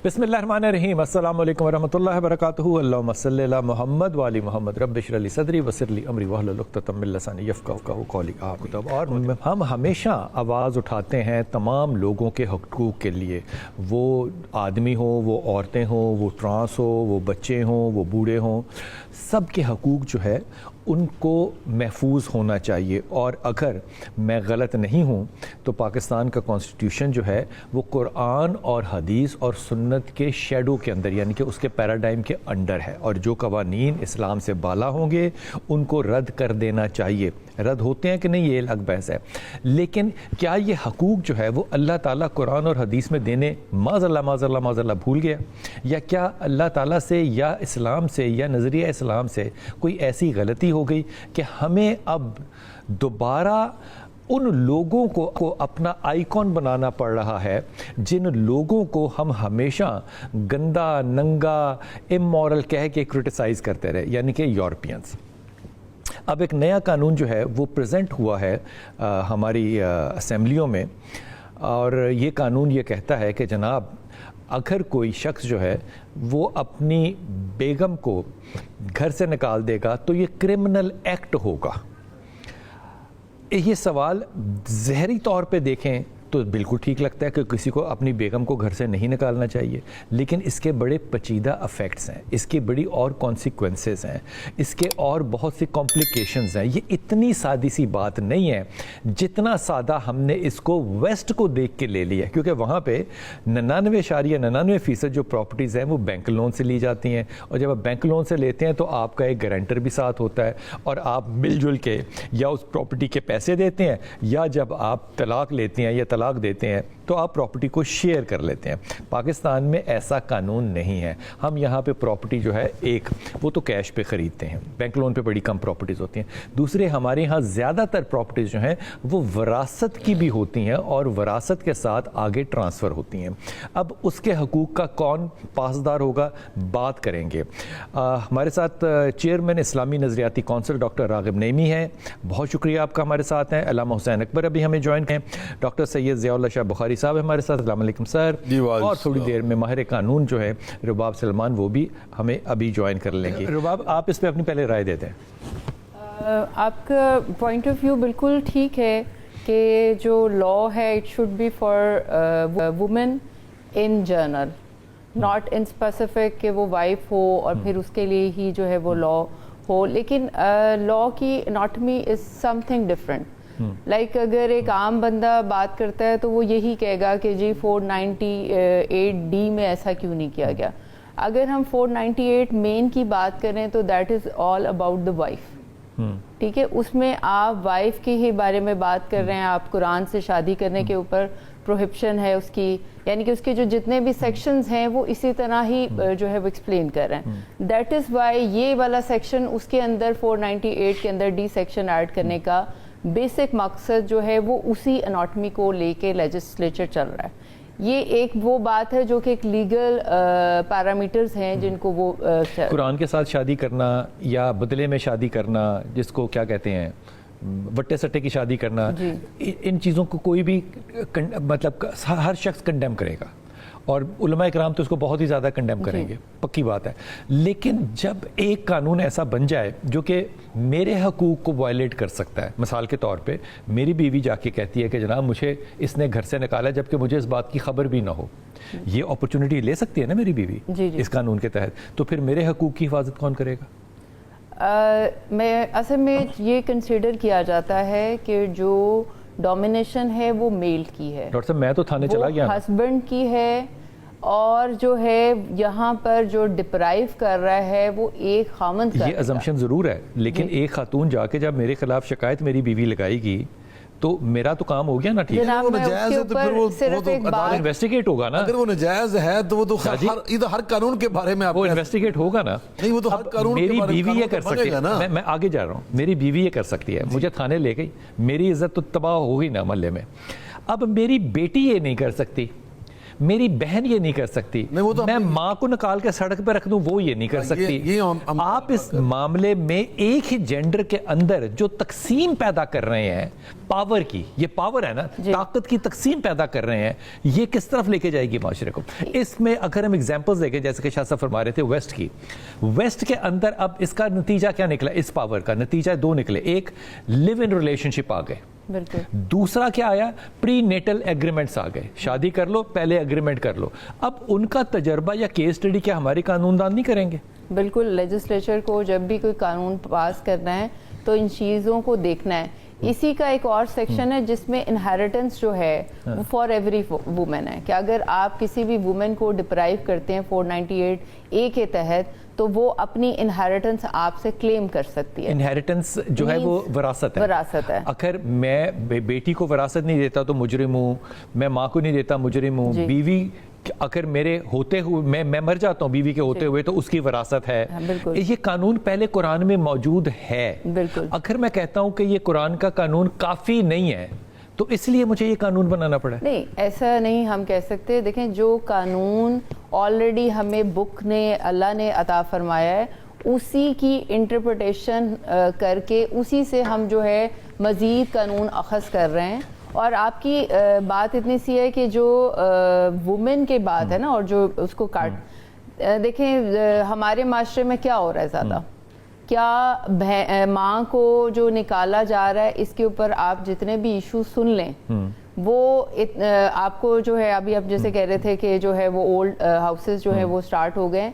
بسم اللہ الرحمن الرحیم، السلام علیکم ورحمۃ اللہ وبرکاتہ۔ اللہم صلی علی محمد وعلی محمد، رب اشرح لی صدری ویسر لی امری واحلل عقدۃ من لسانی یفقہوا قولی۔ اور ہم ہمیشہ آواز اٹھاتے ہیں تمام لوگوں کے حقوق کے لیے، وہ آدمی ہوں، وہ عورتیں ہوں، وہ ٹرانس ہو، وہ بچے ہوں، وہ بوڑھے ہوں، سب کے حقوق جو ہے ان کو محفوظ ہونا چاہیے۔ اور اگر میں غلط نہیں ہوں تو پاکستان کا کانسٹیٹیوشن جو ہے وہ قرآن اور حدیث اور سنت کے شیڈو کے اندر، یعنی کہ اس کے پیراڈائم کے انڈر ہے، اور جو قوانین اسلام سے بالا ہوں گے ان کو رد کر دینا چاہیے۔ رد ہوتے ہیں کہ نہیں یہ الگ بحث ہے، لیکن کیا یہ حقوق جو ہے وہ اللہ تعالیٰ قرآن اور حدیث میں دینے معاذ اللہ بھول گیا، یا کیا اللہ تعالیٰ سے یا اسلام سے یا نظریہ اسلام سے کوئی ایسی غلطی ہو گئی کہ ہمیں اب دوبارہ ان لوگوں کو اپنا آئیکن بنانا پڑ رہا ہے جن لوگوں کو ہم ہمیشہ گندا، ننگا، امورل کہہ کے کرٹیسائز کرتے رہے، یعنی کہ یورپینز۔ اب ایک نیا قانون جو ہے وہ پریزنٹ ہوا ہے ہماری اسمبلیوں میں، اور یہ قانون یہ کہتا ہے کہ جناب اگر کوئی شخص جو ہے وہ اپنی بیگم کو گھر سے نکال دے گا تو یہ کرمنل ایکٹ ہوگا۔ یہ سوال ظاہری طور پہ دیکھیں تو بالکل ٹھیک لگتا ہے کہ کسی کو اپنی بیگم کو گھر سے نہیں نکالنا چاہیے، لیکن اس کے بڑے پیچیدہ افیکٹس ہیں، اس کی بڑی اور کانسیکوینسز ہیں، اس کے اور بہت سی کمپلیکیشنز ہیں۔ یہ اتنی سادی سی بات نہیں ہے جتنا سادہ ہم نے اس کو ویسٹ کو دیکھ کے لے لیا، کیونکہ وہاں پہ 99.99% جو پراپرٹیز ہیں وہ بینک لون سے لی جاتی ہیں، اور جب آپ بینک لون سے لیتے ہیں تو آپ کا ایک گارنٹر بھی ساتھ ہوتا ہے، اور آپ مل جل کے یا اس پراپرٹی کے پیسے دیتے ہیں، یا جب آپ طلاق لیتے ہیں یا طلاق دیتے ہیں تو آپ پراپرٹی کو شیئر کر لیتے ہیں۔ پاکستان میں ایسا قانون نہیں ہے۔ ہم یہاں پہ پراپرٹی جو ہے ایک وہ تو کیش پہ خریدتے ہیں، بینک لون پہ بڑی کم پراپرٹیز ہوتی ہیں۔ دوسرے ہمارے یہاں زیادہ تر پراپرٹیز جو ہیں وہ وراثت کی بھی ہوتی ہیں اور وراثت کے ساتھ آگے ٹرانسفر ہوتی ہیں۔ اب اس کے حقوق کا کون پاسدار ہوگا بات کریں گے۔ ہمارے ساتھ چیئرمین اسلامی نظریاتی کونسل ڈاکٹر راغب نعیمی ہیں، بہت شکریہ آپ کا ہمارے ساتھ ہیں۔ علامہ حسین اکبر ابھی ہمیں جوائن ہیں، ڈاکٹر سید ضیاء اللہ شاہ بخاری صاحب ہمارے ساتھ، السلام علیکم سر۔ اور تھوڑی دیر میں ماہر قانون جو ہے رباب سلمان وہ بھی ہمیں ابھی جوائن کر لیں گے۔ رباب آپ اس پہ اپنی پہلے رائے دیتے ہیں۔ آپ کا پوائنٹ آف ویو بالکل ٹھیک ہے کہ جو لا ہے it should be for women in general, not in specific کہ وہ وائف ہو اور پھر اس کے لیے ہی جو ہے وہ لا ہو، لیکن لا کی اناٹمی از سم تھنگ ڈفرینٹ۔ لائک اگر ایک عام بندہ بات کرتا ہے تو وہ یہی کہے گا کہ جی 498D میں ایسا کیوں نہیں کیا گیا۔ اگر ہم 498 مین کی بات کریں تو that is all about the wife, ٹھیک ہے، اس میں آپ وائف کے ہی بارے میں بات کر رہے ہیں، آپ قرآن سے شادی کرنے کے اوپر پروہبشن ہے اس کی، یعنی کہ اس کے جو جتنے بھی سیکشنز ہیں وہ اسی طرح ہی جو ہے وہ ایکسپلین کر رہے ہیں۔ دیٹ از وائی یہ والا سیکشن اس کے اندر 498 کے اندر ڈی سیکشن ایڈ کرنے کا بیسک مقصد جو ہے وہ اسی اناٹمی کو لے کے لیجسلیچر چل رہا ہے۔ یہ ایک وہ بات ہے جو کہ ایک لیگل پیرامیٹرز ہیں جن کو وہ قرآن کے ساتھ شادی کرنا یا بدلے میں شادی کرنا، جس کو کیا کہتے ہیں وٹے سٹے کی شادی کرنا، ان چیزوں کو کوئی بھی مطلب ہر شخص کنڈیم کرے گا، اور علماء اکرام تو اس کو بہت ہی زیادہ کنڈیم کریں گے، پکی بات ہے۔ لیکن جب ایک قانون ایسا بن جائے جو کہ میرے حقوق کو وائلیٹ کر سکتا ہے، مثال کے طور پہ میری بیوی جا کے کہتی ہے کہ جناب مجھے اس نے گھر سے نکالا جبکہ مجھے اس بات کی خبر بھی نہ ہو، یہ اپرچونٹی لے سکتی ہے نا میری بیوی اس قانون کے تحت، تو پھر میرے حقوق کی حفاظت کون کرے گا؟ میں اصل میں یہ کنسیڈر کیا جاتا ہے کہ جو ڈومینیشن ہے وہ میل کی ہے، ڈاکٹر صاحب میں تو تھانے چلا گیا، ہسبینڈ کی ہے، اور جو ہے یہاں پر جو ڈپرائیو کر رہا ہے وہ ایک خامند کا، یہ ازمپشن ضرور ہے، لیکن ایک خاتون جا کے جب میرے خلاف شکایت میری بیوی لگائے گی تو میرا تو کام ہو گیا نا، ٹھیک ہے، جناب میں اس کے اوپر صرف ایک بات انویسٹیگیٹ ہوگا نا، اگر وہ نجائز ہے تو وہ تو ہر قانون کے بارے میں وہ انویسٹیگیٹ ہوگا نا، نہیں وہ تو ہر قانون کے بارے میں، میری بیوی یہ کر سکتی ہے، میں آگے جا رہا ہوں، میری بیوی یہ کر سکتی ہے، مجھے تھانے لے گئی، میری عزت تو تباہ ہو گئی نا محلے میں۔ اب میری بیٹی یہ نہیں کر سکتی، میری بہن یہ نہیں کر سکتی, میں ماں کو نکال کے سڑک پہ رکھ دوں وہ یہ نہیں کر سکتی. آپ اس معاملے میں ایک ہی جینڈر کے اندر جو تقسیم پیدا کر رہے ہیں پاور کی, یہ پاور ہے نا, طاقت کی تقسیم پیدا کر رہے ہیں, یہ کس طرف لے کے جائے گی معاشرے کو؟ اس میں اگر ہم ایگزامپلز دیکھیں جیسے کہ شاہ صاحب فرما رہے تھے ویسٹ کی, ویسٹ کے اندر اب اس کا نتیجہ کیا نکلا؟ اس پاور کا نتیجہ دو نکلے, ایک لیو ان ریلیشن شپ آ گئے, دوسرا کیا آیا؟ پری نیٹل ایگریمنٹس آ گئے, شادی کر لو پہلے ایگریمنٹ کر لو. اب ان کا تجربہ یا کیس اسٹڈی کیا ہمارے قانون دان نہیں کریں گے؟ بالکل, لیجسلیچر کو جب بھی کوئی قانون پاس کرنا ہے تو ان چیزوں کو دیکھنا ہے. اسی کا ایک اور سیکشن ہے جس میں انہیریٹنس جو ہے وہ فار ایوری وومن ہے, کہ اگر آپ کسی بھی وومن کو ڈپرائیو کرتے ہیں 498A کے تحت تو وہ اپنی انہیریٹنس آپ سے کلیم کر سکتی ہے. انہیریٹنس جو ہے وہ وراثت ہے. وراثت ہے. اگر میں بیٹی کو وراثت نہیں دیتا تو مجرم ہوں, میں ماں کو نہیں دیتا مجرم ہوں, بیوی اگر میرے ہوتے ہوئے میں مر جاتا ہوں بیوی کے ہوتے ہوئے تو اس کی وراثت ہے. یہ قانون پہلے قرآن میں موجود ہے. اگر میں کہتا ہوں کہ یہ قرآن کا قانون کافی نہیں ہے تو اس لیے مجھے یہ قانون بنانا پڑا. نہیں, ایسا نہیں ہم کہہ سکتے. دیکھیں, جو قانون آلریڈی ہمیں بک نے اللہ نے عطا فرمایا ہے اسی کی انٹرپریٹیشن کر کے اسی سے ہم جو ہے مزید قانون اخذ کر رہے ہیں. اور آپ کی بات اتنی سی ہے کہ جو وومن کے بات ہے نا, اور جو اس کو کاٹ, دیکھیں ہمارے معاشرے میں کیا ہو رہا ہے زیادہ, کیا ماں کو جو نکالا جا رہا ہے اس کے اوپر آپ جتنے بھی ایشو سن لیں وہ آپ کو جو ہے ابھی آپ جیسے کہہ رہے تھے کہ جو ہے وہ اولڈ ہاؤسز جو ہے وہ سٹارٹ ہو گئے,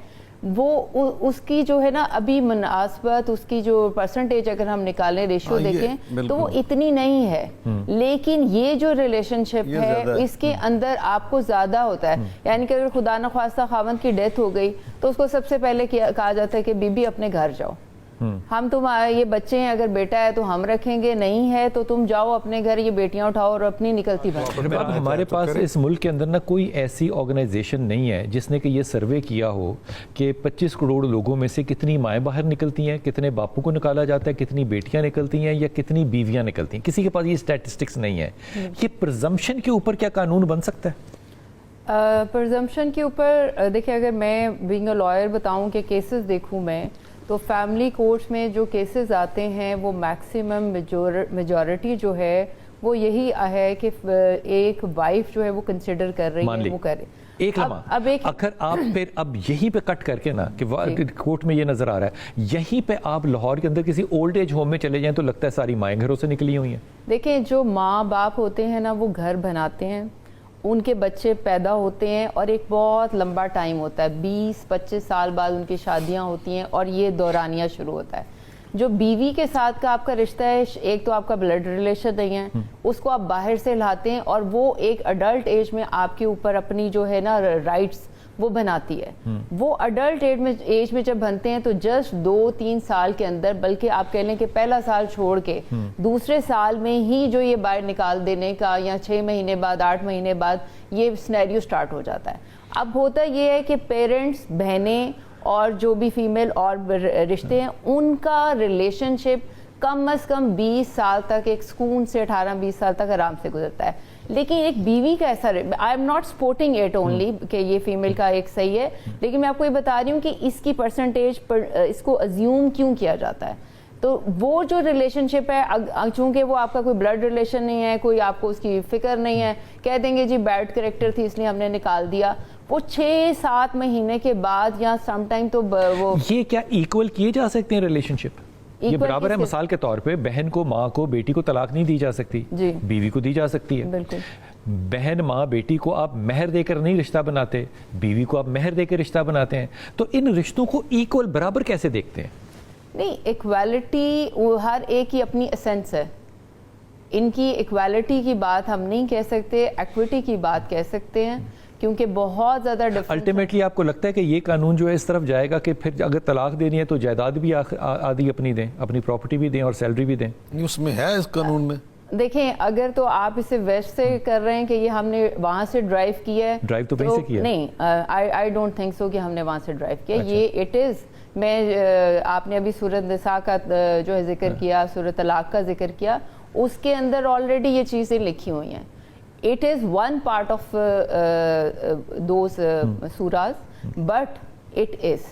وہ اس کی جو ہے نا ابھی مناسبت, اس کی جو پرسنٹیج اگر ہم نکالیں ریشیو دیکھیں تو وہ اتنی نہیں ہے. لیکن یہ جو ریلیشن شپ ہے اس کے اندر آپ کو زیادہ ہوتا ہے. یعنی کہ اگر خدا نخواستہ خاوند کی ڈیتھ ہو گئی تو اس کو سب سے پہلے کہا جاتا ہے کہ بی بی اپنے گھر جاؤ, ہم یہ بچے ہیں, اگر بیٹا ہے تو ہم رکھیں گے, نہیں ہے تو تم جاؤ اپنے گھر, یہ بیٹیاں اٹھاؤ اور اپنی نکلتی بھاگ. اب ہمارے پاس اس ملک کے اندر نا کوئی ایسی آرگنائزیشن نہیں ہے جس نے کہ یہ سروے کیا ہو کہ 25 کروڑ لوگوں میں سے کتنی مائیں باہر نکلتی ہیں, کتنے باپوں کو نکالا جاتا ہے, کتنی بیٹیاں نکلتی ہیں یا کتنی بیویاں نکلتی ہیں. کسی کے پاس یہ اسٹیٹسٹکس نہیں ہے. یہ پرزمپشن کے اوپر کیا قانون بن سکتا ہے؟ پرزمپشن کے اوپر دیکھیں, اگر میں بینگ اے لائر بتاؤں کہ کیسز دیکھوں میں تو فیملی کورٹس میں جو کیسز آتے ہیں وہ میکسیمم میجورٹی جو ہے وہ یہی ہے کہ ایک وائف جو ہے وہ کنسیڈر کر رہی ہے وہ کرے. ایک لمحہ اگر آپ پھر اب یہیں پہ کٹ کر کے نا کہ کورٹ میں یہ نظر آ رہا ہے, یہیں پہ آپ لاہور کے اندر کسی اولڈ ایج ہوم میں چلے جائیں تو لگتا ہے ساری مائیں گھروں سے نکلی ہوئی ہیں. دیکھیں, جو ماں باپ ہوتے ہیں نا وہ گھر بناتے ہیں, ان کے بچے پیدا ہوتے ہیں اور ایک بہت لمبا ٹائم ہوتا ہے, 20-25 سال بعد ان کی شادیاں ہوتی ہیں اور یہ دورانیہ شروع ہوتا ہے. جو بیوی کے ساتھ کا آپ کا رشتہ ہے, ایک تو آپ کا بلڈ ریلیشن نہیں ہے, اس کو آپ باہر سے لاتے ہیں اور وہ ایک اڈلٹ ایج میں آپ کے اوپر اپنی جو ہے نا رائٹس وہ بناتی ہے. وہ اڈلٹ ایج میں جب بنتے ہیں تو جسٹ 2-3 سال کے اندر, بلکہ آپ کہہ لیں کہ پہلا سال چھوڑ کے دوسرے سال میں ہی جو یہ باہر نکال دینے کا یا 6 مہینے بعد 8 مہینے بعد یہ سینیریو سٹارٹ ہو جاتا ہے. اب ہوتا یہ ہے کہ پیرنٹس, بہنیں اور جو بھی فیمیل اور رشتے ہیں ان کا ریلیشن شپ کم از کم 20 سال تک ایک سکون سے 18-20 سال تک آرام سے گزرتا ہے. لیکن ایک بیوی کا ایسا, I am not supporting it only کہ یہ فیمیل کا ایک صحیح ہے, لیکن میں آپ کو یہ بتا رہی ہوں کہ اس کی پرسنٹیج اس کو ازیوم کیوں کیا جاتا ہے. تو وہ جو ریلیشن شپ ہے, چونکہ وہ آپ کا کوئی بلڈ ریلیشن نہیں ہے, کوئی آپ کو اس کی فکر نہیں ہے, کہہ دیں گے جی بیڈ کریکٹر تھی اس لیے ہم نے نکال دیا, وہ 6-7 مہینے کے بعد یا سم ٹائم تو وہ یہ کیا ایکول کیے جا سکتے ہیں ریلیشن شپ؟ یہ برابر ہے. مثال کے طور پہ بہن کو, ماں کو, بیٹی کو طلاق نہیں دی جا سکتی, بیوی کو دی جا سکتی ہے. بالکل. بہن, ماں, بیٹی کو آپ مہر دے کر نہیں رشتہ بناتے, بیوی کو آپ مہر دے کے رشتہ بناتے ہیں. تو ان رشتوں کو ایکول برابر کیسے دیکھتے ہیں؟ نہیں, ایکویلٹی ہر ایک کی اپنی اسینس ہے. ان کی ایکویلٹی کی بات ہم نہیں کہہ سکتے, ایکویٹی کی بات کہہ سکتے ہیں, کیونکہ بہت زیادہ الٹیمیٹلی آپ کو لگتا ہے کہ یہ قانون جو ہے اس طرف جائے گا کہ پھر اگر طلاق دینی ہے تو جائیداد بھی آدھی اپنی دیں, اپنی پراپرٹی بھی دیں اور سیلری بھی دیں؟ اس میں ہے اس قانون میں. دیکھیں, اگر تو آپ اسے ویسٹ سے کر رہے ہیں کہ یہ ہم نے وہاں سے ڈرائیو کیا ہے, ڈرائیو تو وہیں سے کیا ہے. نہیں, آئی ڈونٹ تھنک سو کہ ہم نے وہاں سے ڈرائیو کیا. یہ اٹ از, میں آپ نے ابھی سورۃ نساء کا جو ہے ذکر کیا, سورۃ طلاق کا ذکر کیا, اس کے اندر آلریڈی یہ چیزیں لکھی ہوئی ہیں. It is one part of those surahs, but it is.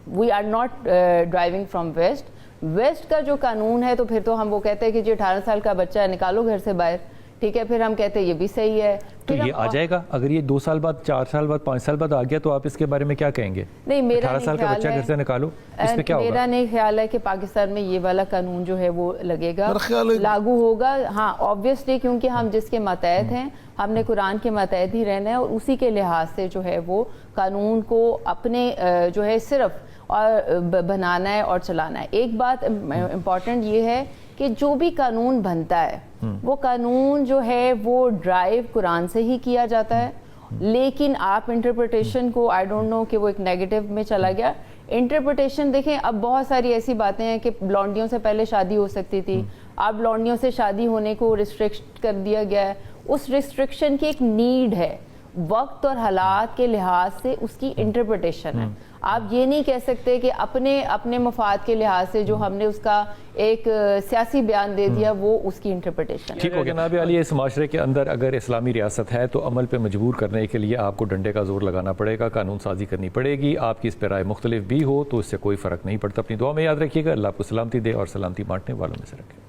We are not driving from west. West کا جو قانون ہے تو پھر تو ہم وہ کہتے ہیں کہ جی 18 سال کا بچہ ہے نکالو گھر سے باہر, ٹھیک ہے, پھر ہم کہتے ہیں یہ بھی صحیح ہے. تو یہ آ جائے گا اگر یہ 2 سال بعد, 4 سال بعد, 5 سال بعد آ گیا تو آپ اس کے بارے میں کیا کہیں گے؟ نہیں, میرا 18 سال کا بچہ گھر سے نکالو, اس پہ کیا ہوگا؟ میرا نہیں خیال ہے کہ پاکستان میں یہ والا قانون جو ہے وہ لگے گا, لاگو ہوگا. ہاں آبویسلی, کیونکہ ہم جس کے ماتحت ہیں, ہم نے قرآن کے ماتحت ہی رہنا ہے, اور اسی کے لحاظ سے جو ہے وہ قانون کو اپنے جو ہے صرف اور بنانا ہے اور چلانا ہے. ایک بات امپورٹنٹ یہ ہے کہ جو بھی قانون بنتا ہے وہ قانون جو ہے وہ ڈرائیو قرآن سے ہی کیا جاتا ہے, لیکن آپ انٹرپریٹیشن کو آئی ڈونٹ نو کہ وہ ایک نیگیٹو میں چلا گیا. انٹرپریٹیشن دیکھیں, اب بہت ساری ایسی باتیں ہیں کہ لونڈیوں سے پہلے شادی ہو سکتی تھی, اب لونڈیوں سے شادی ہونے کو ریسٹرکٹ کر دیا گیا ہے. اس ریسٹرکشن کی ایک نیڈ ہے, وقت اور حالات کے لحاظ سے اس کی انٹرپریٹیشن ہے. آپ یہ نہیں کہہ سکتے کہ اپنے مفاد کے لحاظ سے جو ہم نے اس کا ایک سیاسی بیان دے دیا وہ اس کی انٹرپریٹیشن. ٹھیک ہو گیا جناب علی, اس معاشرے کے اندر اگر اسلامی ریاست ہے تو عمل پہ مجبور کرنے کے لیے آپ کو ڈنڈے کا زور لگانا پڑے گا, قانون سازی کرنی پڑے گی. آپ کی اس پہ رائے مختلف بھی ہو تو اس سے کوئی فرق نہیں پڑتا. اپنی دعا میں یاد رکھیے گا. اللہ آپ کو سلامتی دے اور سلامتی بانٹنے والوں میں سے رکھے.